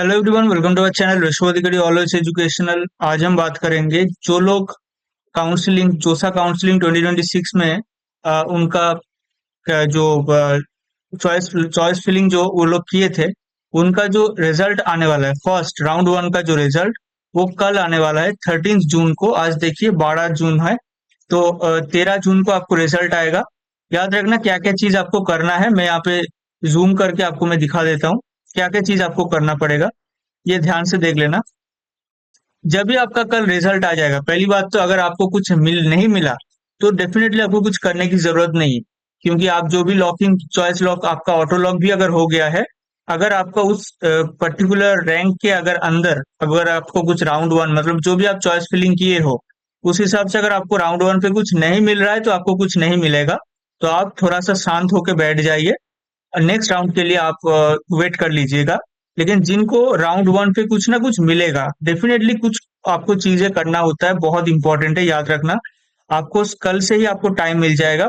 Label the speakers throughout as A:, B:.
A: Hello everyone, welcome to our channel Vishwa Adhikari always educational. आज हम बात करेंगे जो लोग काउंसलिंग जोसा काउंसलिंग 2026 में उनका जो चॉइस चॉइस फिलिंग जो वो लोग किए थे, उनका जो रिजल्ट आने वाला है फर्स्ट राउंड वन का जो रिजल्ट वो कल आने वाला है 13 जून को। आज देखिए 12 जून है, तो 13 जून को आपको रिजल्ट आएगा। याद रखना क्या क्या चीज आपको करना है, मैं यहाँ पे जूम करके आपको मैं दिखा देता हूँ क्या क्या चीज आपको करना पड़ेगा। ये ध्यान से देख लेना। जब भी आपका कल रिजल्ट आ जाएगा, पहली बात तो अगर आपको कुछ नहीं मिला तो डेफिनेटली आपको कुछ करने की जरूरत नहीं है, क्योंकि आप जो भी लॉकिंग चॉइस लॉक आपका ऑटो लॉक भी अगर हो गया है, अगर आपका उस पर्टिकुलर रैंक के अगर अंदर अगर आपको कुछ राउंड वन मतलब जो भी आप चॉइस फिलिंग किए हो उस हिसाब से अगर आपको राउंड वन पे कुछ नहीं मिल रहा है तो आपको कुछ नहीं मिलेगा। तो आप थोड़ा सा शांत होकर बैठ जाइए, नेक्स्ट राउंड के लिए आप वेट कर लीजिएगा। लेकिन जिनको राउंड वन पे कुछ ना कुछ मिलेगा, डेफिनेटली कुछ आपको चीजें करना होता है, बहुत इंपॉर्टेंट है, याद रखना। आपको कल से ही आपको टाइम मिल जाएगा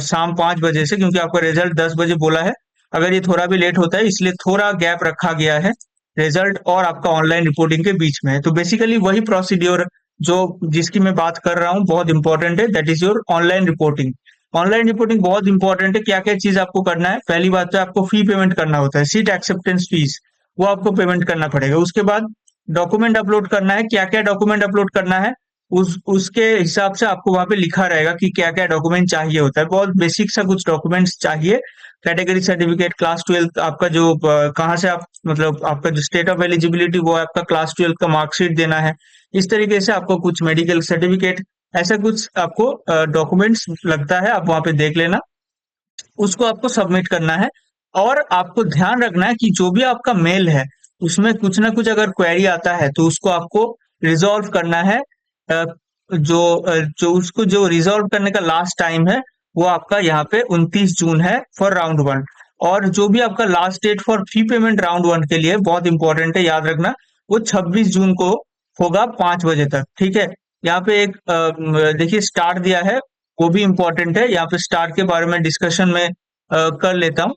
A: शाम 5 बजे से, क्योंकि आपका रिजल्ट 10 बजे बोला है। अगर ये थोड़ा भी लेट होता है इसलिए थोड़ा गैप रखा गया है रिजल्ट और आपका ऑनलाइन रिपोर्टिंग के बीच में है। तो बेसिकली वही प्रोसीड्योर जो जिसकी मैं बात कर रहा हूँ बहुत इंपॉर्टेंट है, that is your online reporting. Online reporting बहुत इंपॉर्टेंट है। क्या क्या चीज आपको करना है, पहली बात तो आपको फी पेमेंट करना होता है, सीट एक्सेप्टेंस फीस, वो आपको पेमेंट करना पड़ेगा। उसके बाद डॉक्यूमेंट अपलोड करना है। क्या क्या डॉक्यूमेंट अपलोड करना है उसके हिसाब से आपको वहां पे लिखा रहेगा कि क्या क्या डॉक्यूमेंट चाहिए होता है। बहुत बेसिक सा कुछ डॉक्यूमेंट्स चाहिए। कैटेगरी सर्टिफिकेट, क्लास 12 आपका जो कहाँ से आप मतलब आपका जो स्टेट ऑफ एलिजिबिलिटी वो है, आपका क्लास 12 का मार्कशीट देना है। इस तरीके से आपको कुछ मेडिकल सर्टिफिकेट, ऐसा कुछ आपको डॉक्यूमेंट्स लगता है, आप वहां पे देख लेना। उसको आपको सबमिट करना है। और आपको ध्यान रखना है कि जो भी आपका मेल है उसमें कुछ ना कुछ अगर क्वेरी आता है तो उसको आपको रिजॉल्व करना है। अ, जो उसको जो रिजॉल्व करने का लास्ट टाइम है वो आपका यहाँ पे 29 जून है फॉर राउंड वन। और जो भी आपका last date for fee payment round one के लिए बहुत इंपॉर्टेंट है, याद रखना, वो 26 जून को होगा 5 बजे तक। ठीक है। यहाँ पे एक देखिए स्टार दिया है, वो भी इम्पोर्टेंट है। यहाँ पे स्टार के बारे में डिस्कशन में कर लेता हूँ।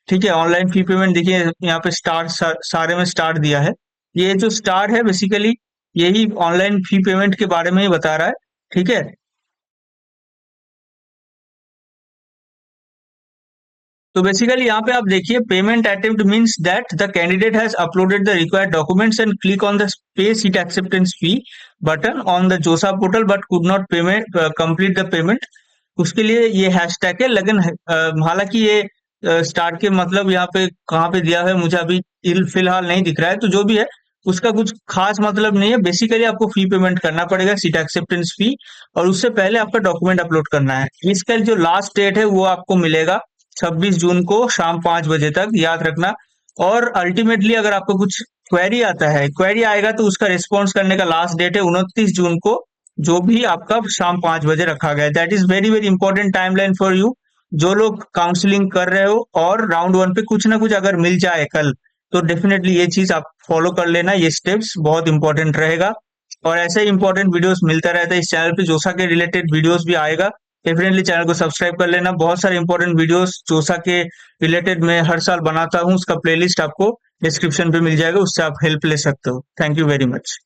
A: ठीक है। ऑनलाइन फी पेमेंट देखिए यहाँ पे स्टार सारे में स्टार दिया है। ये जो स्टार है बेसिकली यही ऑनलाइन फी पेमेंट के बारे में ही बता रहा है। ठीक है। तो बेसिकली यहाँ पे आप देखिए payment attempt means that the candidate has uploaded the required documents and click on the pay seat acceptance fee button on the JoSAA portal but could not payment complete the payment. उसके लिए ये hashtag है। लेकिन हालांकि ये start के मतलब यहाँ पे कहाँ पे दिया है मुझे अभी फिलहाल नहीं दिख रहा है, तो जो भी है उसका कुछ खास मतलब नहीं है। बेसिकली आपको फी पेमेंट करना पड़ेगा, सीट एक्सेप्टेंस फी, और उससे पहले आपका डॉक्यूमेंट अपलोड करना है। इसका जो लास्ट डेट है वो आपको मिलेगा 26 जून को शाम 5 बजे तक, याद रखना। और अल्टीमेटली अगर आपको कुछ क्वेरी आएगा तो उसका रिस्पॉन्स करने का लास्ट डेट है 29 जून को, जो भी आपका शाम 5 बजे रखा गया है। That is very very important timeline for you. जो लोग काउंसलिंग कर रहे हो और राउंड वन पे कुछ ना कुछ अगर मिल जाए कल, तो डेफिनेटली ये चीज आप फॉलो कर लेना। ये स्टेप्स बहुत इंपॉर्टेंट रहेगा। और ऐसे ही इंपॉर्टेंट वीडियोस मिलता रहता है इस चैनल पे। जोसा के रिलेटेड वीडियोस भी आएगा, डेफिनेटली चैनल को सब्सक्राइब कर लेना। बहुत सारे इंपॉर्टेंट वीडियोस जोसा के रिलेटेड मैं हर साल बनाता हूँ, उसका प्लेलिस्ट आपको डिस्क्रिप्शन पे मिल जाएगा, उससे आप हेल्प ले सकते हो। Thank you very much.